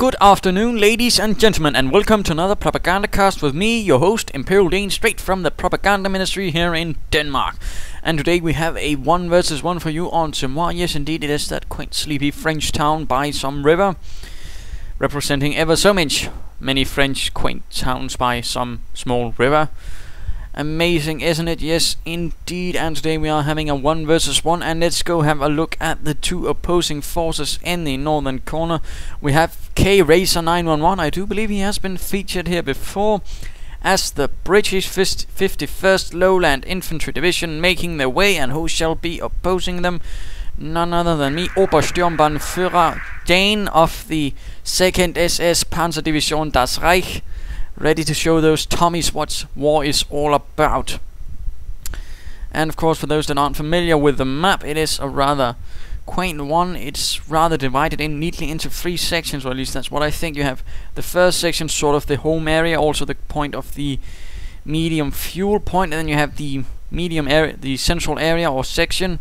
Good afternoon, ladies and gentlemen, and welcome to another Propagandacast with me, your host, ImperialDane, straight from the Propaganda Ministry here in Denmark. And today we have a 1 versus 1 for you on Semois. Yes, indeed, it is that quaint, sleepy French town by some river, representing ever so many French quaint towns by some small river. Amazing, isn't it? Yes, indeed. And today we are having a 1 versus 1, and let's go have a look at the two opposing forces in the northern corner. We have Krazor911. I do believe he has been featured here before as the British 51st Lowland Infantry Division making their way, and who shall be opposing them? None other than me, Obersturmbannführer Dane of the 2nd SS Panzerdivision das Reich, ready to show those Tommies what war is all about. And of course, for those that aren't familiar with the map, it is a rather quaint one. It's rather divided in neatly into 3 sections, or at least that's what I think. You have the first section, sort of the home area, also the point of the medium fuel point, and then you have the medium area, the central area or section,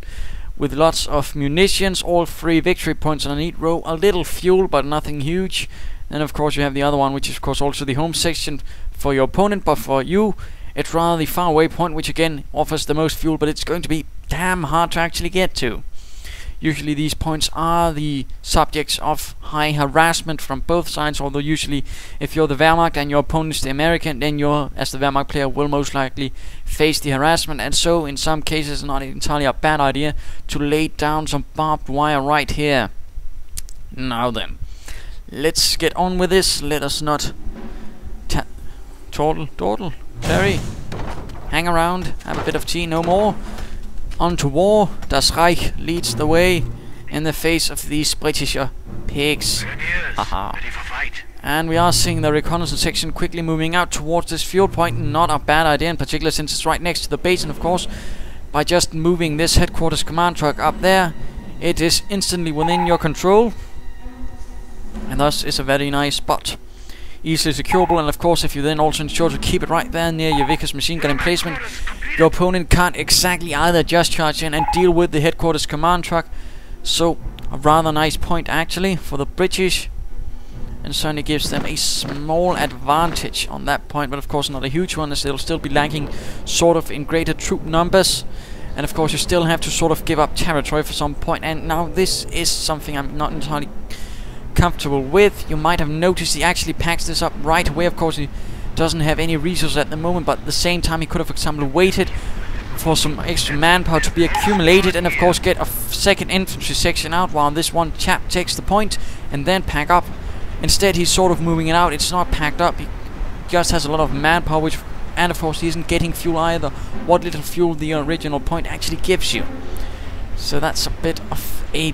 with lots of munitions, all 3 victory points on a neat row, a little fuel but nothing huge. And of course you have the other one, which is of course also the home section for your opponent, but for you it's rather the far away point, which again offers the most fuel, but it's going to be damn hard to actually get to. Usually these points are the subjects of high harassment from both sides, although usually if you're the Wehrmacht and your opponent is the American, then you as the Wehrmacht player will most likely face the harassment, and so in some cases not entirely a bad idea to lay down some barbed wire right here. Now then, let's get on with this. Let us not dawdle, Terry, hang around, have a bit of tea, no more. On to war. Das Reich leads the way in the face of these British pigs. Haha. And we are seeing the reconnaissance section quickly moving out towards this fuel point. Not a bad idea, in particular since it's right next to the base, and of course by just moving this headquarters command truck up there, it is instantly within your control, and thus is a very nice spot, easily secureable. And of course, if you then also ensure to keep it right there near your Vickers machine gun emplacement, your opponent can't exactly either just charge in and deal with the headquarters command truck. So a rather nice point actually for the British, and certainly gives them a small advantage on that point, but of course not a huge one, as they'll still be lacking sort of in greater troop numbers. And of course you still have to sort of give up territory for some point, and now this is something I'm not entirely comfortable with. You might have noticed he actually packs this up right away. Of course he doesn't have any resources at the moment, but at the same time he could have, for example, waited for some extra manpower to be accumulated, and of course get a second infantry section out while this one chap takes the point and then pack up. Instead he's sort of moving it out. It's not packed up, he just has a lot of manpower, which, and of course he isn't getting fuel either. What little fuel the original point actually gives you. So that's a bit of a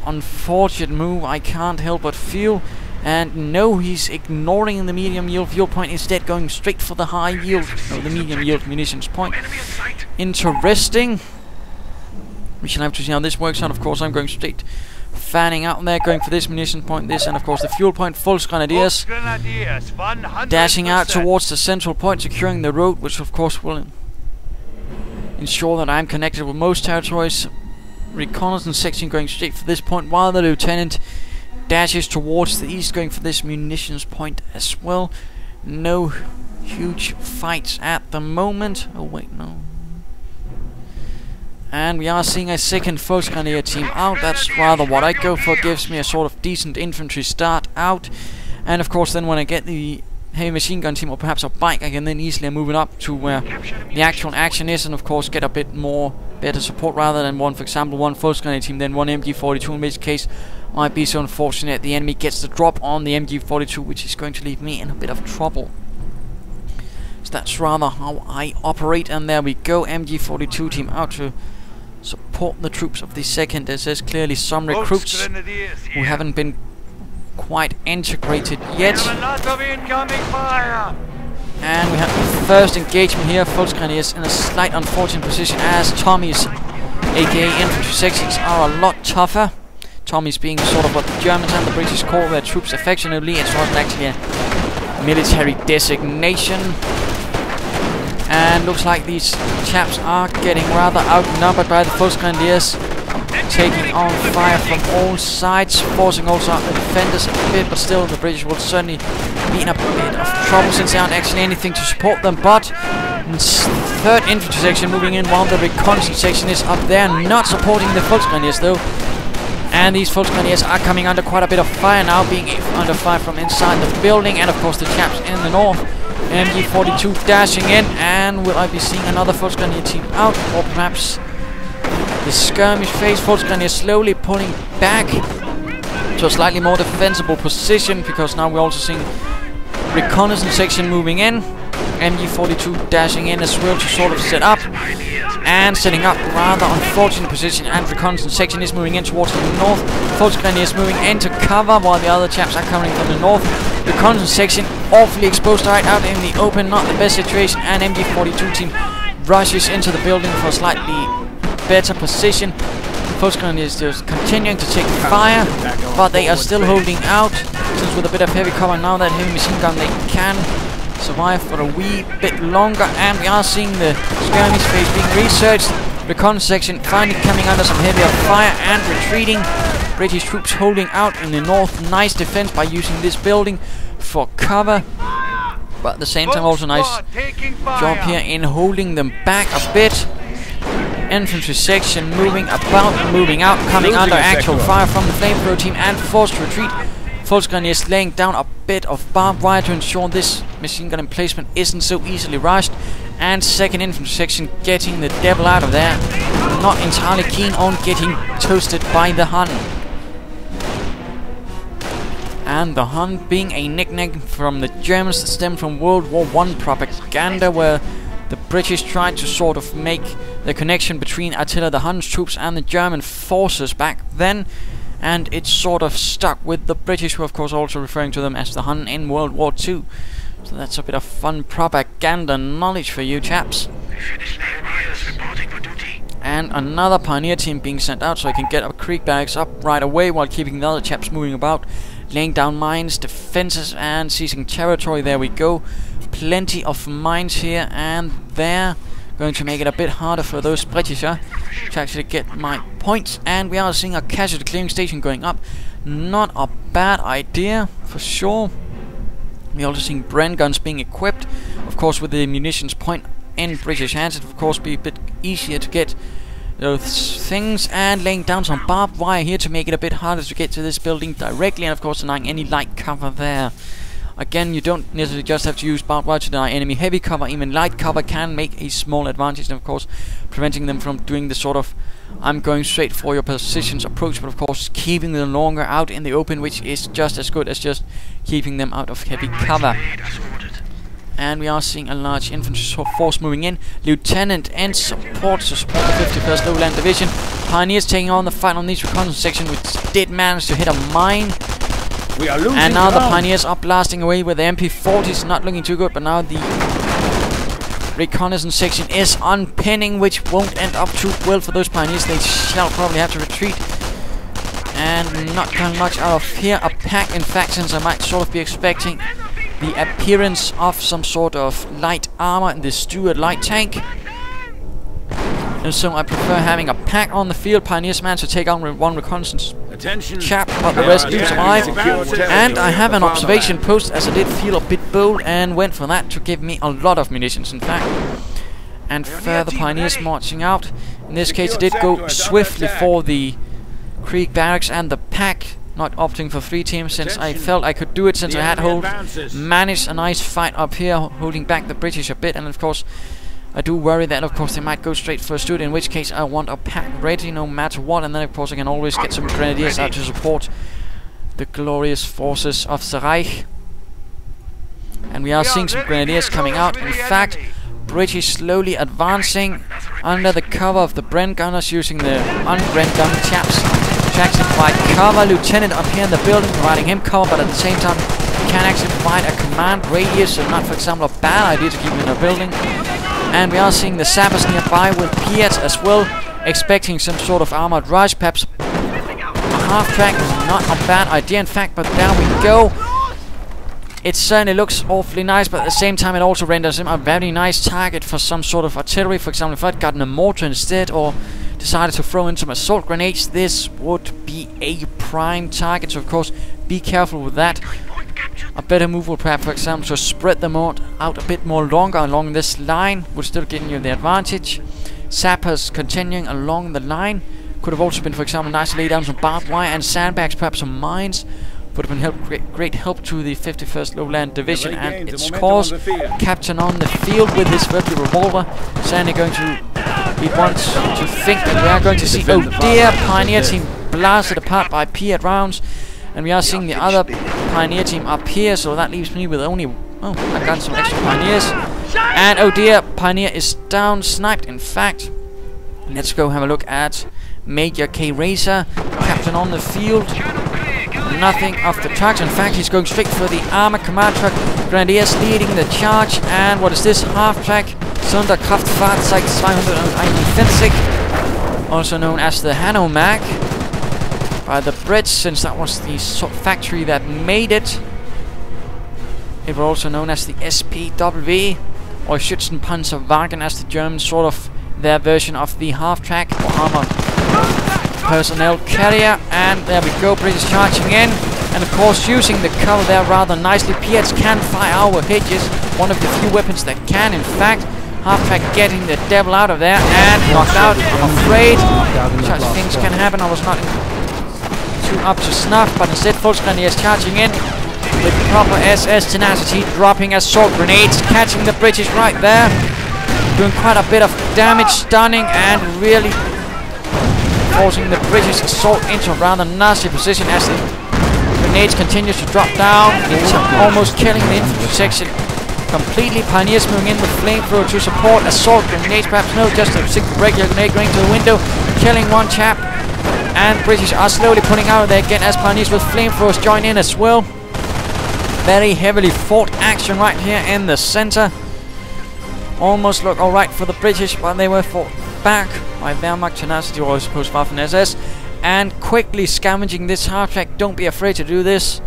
unfortunate move, I can't help but feel. And no, he's ignoring the medium yield fuel point, instead going straight for the high yield, or the medium yield munitions point. Interesting. We shall have to see how this works out. Of course I'm going straight, fanning out there, going for this munition point, this, and of course the fuel point. Volks Grenadiers dashing out towards the central point, securing the road, which of course will ensure that I'm connected with most territories. Reconnaissance section going straight for this point, while the lieutenant dashes towards the east, going for this munitions point as well. No huge fights at the moment. Oh wait, no. And we are seeing a second Volksgrenadier team out. That's rather what I go for. Gives me a sort of decent infantry start out. And of course then when I get the heavy machine gun team, or perhaps a bike, I can then easily move it up to where the actual action is, and of course get a bit more better support, rather than one, for example, one Volksgrenadier team, then one MG42, in which case might be so unfortunate the enemy gets the drop on the MG42, which is going to leave me in a bit of trouble. So that's rather how I operate, and there we go, MG42 team out to support the troops of the 2nd SS. Clearly some recruits who haven't been quite integrated yet. And we have the first engagement here. Volksgrenadiers in a slight unfortunate position, as Tommies, aka infantry sections, are a lot tougher. Tommies being sort of what the Germans and the British call their troops affectionately. It's not actually a military designation. And looks like these chaps are getting rather outnumbered by the Volksgrenadiers. taking on fire from all sides, forcing also out the defenders a bit, but still the British will certainly be in a bit of trouble since there aren't actually anything to support them. But 3rd Infantry Section moving in while the reconnaissance section is up there, not supporting the Volksgrenadiers though. And these Volksgrenadiers are coming under quite a bit of fire now, being under fire from inside the building, and of course the chaps in the north. MG42 dashing in, and will I be seeing another Volksgrenadier team out, or perhaps the skirmish phase? Volksgrenadiers slowly pulling back to a slightly more defensible position, because now we're also seeing reconnaissance section moving in. MG42 dashing in as well to sort of set up, and setting up rather unfortunate position, and reconnaissance section is moving in towards the north. Volksgrenadiers moving into cover while the other chaps are coming from the north. Reconnaissance section awfully exposed right out in the open, not the best situation, and MG42 team rushes into the building for a slightly better position. Volksgrenadiers just continuing to take fire, but they are still holding out, since with a bit of heavy cover now, that heavy machine gun, they can survive for a wee bit longer. And we are seeing the skirmish phase being researched. Reconnaissance section finally coming under some heavier fire and retreating. British troops holding out in the north. Nice defense by using this building for cover, but at the same time also nice job here in holding them back a bit. Infantry section moving about, moving out, coming under actual fire from the flamethrower team and forced to retreat. Volksgrenadiers laying down a bit of barbed wire to ensure this machine gun emplacement isn't so easily rushed. And 2nd Infantry section getting the devil out of there. Not entirely keen on getting toasted by the Hun. And the Hun being a nickname from the Germans that stemmed from World War I propaganda, where the British tried to sort of make the connection between Attila the Hun's troops and the German forces back then, and it sort of stuck with the British, who of course also referring to them as the Hun in World War II. So that's a bit of fun propaganda knowledge for you chaps. And another pioneer team being sent out so I can get our creek barracks up right away while keeping the other chaps moving about, laying down mines, defenses, and seizing territory. There we go. Plenty of mines here and there, going to make it a bit harder for those British to actually get my points. And we are seeing a casualty clearing station going up. Not a bad idea for sure. We're also seeing Bren guns being equipped, of course with the munitions point in British hands. It would of course be a bit easier to get those things, and laying down some barbed wire here to make it a bit harder to get to this building directly, and of course denying any light cover there. Again, you don't necessarily just have to use barbed wire to deny enemy heavy cover. Even light cover can make a small advantage, and of course preventing them from doing the sort of I'm going straight for your positions approach, but of course keeping them longer out in the open, which is just as good as just keeping them out of heavy cover. And we are seeing a large infantry force moving in. Lieutenant and support to support the 51st Lowland Division. Pioneers taking on the fight on these reconnaissance section, which did manage to hit a mine. We are losing and now the ground. Pioneers are blasting away with the MP40s, not looking too good, but now the reconnaissance section is unpinning, which won't end up too well for those Pioneers. They shall probably have to retreat. And not coming much out of here. A pack, in fact, since I might sort of be expecting the appearance of some sort of light armor in this Stuart light tank. And so I prefer having a pack on the field. Pioneers managed to take on one reconnaissance chap, but the rest do survive. And I have an observation post, as I did feel a bit bold and went for that to give me a lot of munitions, in fact. And further Pioneers marching out. In this case I did go swiftly for the Creek Barracks and the pack, not opting for 3 teams since I felt I could do it, since I had managed a nice fight up here, holding back the British a bit. And of course I do worry that of course they might go straight for a Stuart, in which case I want a pack ready no matter what, and then of course I can always get some grenadiers out to support the glorious forces of the Reich. And we are seeing some grenadiers coming out. In fact, British slowly advancing under the cover of the Bren gunners, using the un-Bren gun chaps to actually provide cover. Lieutenant up here in the building providing him cover, but at the same time can actually provide a command radius, so not for example a bad idea to keep him in a building. And we are seeing the sappers nearby with Piat as well, expecting some sort of armored rush. Perhaps a half-track is not a bad idea, in fact, but there we go. It certainly looks awfully nice, but at the same time it also renders him a very nice target for some sort of artillery. For example, if I'd gotten a mortar instead, or decided to throw in some assault grenades, this would be a prime target. So of course, be careful with that. A better move would perhaps, for example, to spread them out a bit more longer along this line, would still give you the advantage. Sappers continuing along the line could have also been, for example, nice to lay down some barbed wire and sandbags, perhaps some mines. Would have been great help to the 51st Lowland Division and its cause. Captain on the field with his virtual revolver. Certainly going to be one to think that we are going to see, oh dear, Pioneer team blasted apart by Piat rounds. And we are seeing the other Pioneer team up here, so that leaves me with only, oh, I got some extra Pioneers. And oh dear, Pioneer is down, sniped in fact. Let's go have a look at Major K. Racer. Captain on the field. Nothing off the tracks. In fact, he's going straight for the armor command truck. Grenadiers leading the charge. And what is this? Half-track Sonderkraftfahrzeug 241, also known as the Hanomag by the Brits, since that was the factory that made it. It was also known as the SPW, or Schützenpanzerwagen, as the Germans sort of their version of the half-track or armor personnel carrier. And there we go, British charging in, and of course using the cover there rather nicely. Piats can fire our hedges, one of the few weapons that can, in fact. Half-track getting the devil out of there and knocked out, I'm afraid. Such things can happen. I was not too up to snuff, but instead Volksgrenadiers charging in with proper SS tenacity, dropping assault grenades, catching the British right there, doing quite a bit of damage, stunning, and really forcing the British assault into a rather nasty position as the grenades continue to drop down. It's almost killing the infantry section completely. Pioneers moving in with flamethrower to support. Assault grenades, perhaps no, just a single regular grenade going to the window, killing one chap. And British are slowly putting out of there again as Pioneers with flamethrowers join in as well. Very heavily fought action right here in the center. Almost looked alright for the British, but they were fought back by Wehrmacht tenacity, or I suppose Waffen SS, and quickly scavenging this half-track. Don't be afraid to do this.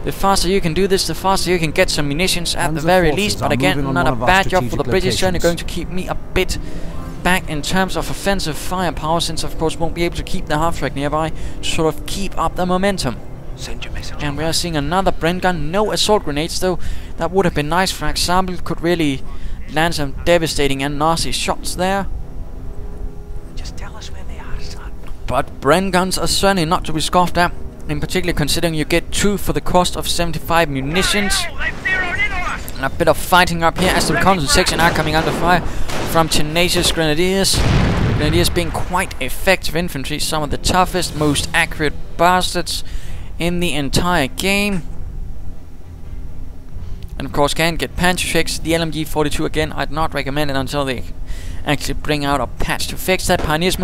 The faster you can do this, the faster you can get some munitions at the very least. But again, not a bad job for the British. Certainly going to keep me a bit back in terms of offensive firepower, since of course won't be able to keep the half-track nearby to sort of keep up the momentum. And we are seeing another Bren gun. No assault grenades though. That would have been nice, for example. Could really land some devastating and nasty shots there. Just tell us where they are, son. But Bren guns are certainly not to be scoffed at. In particular, considering you get 2 for the cost of 75 munitions. And a bit of fighting up here as the reconnaissance section are coming under fire from tenacious Grenadiers. Grenadiers being quite effective infantry, some of the toughest, most accurate bastards in the entire game. And of course can get panzer fixed. The LMG 42 again, I'd not recommend it until they actually bring out a patch to fix that. Pioneers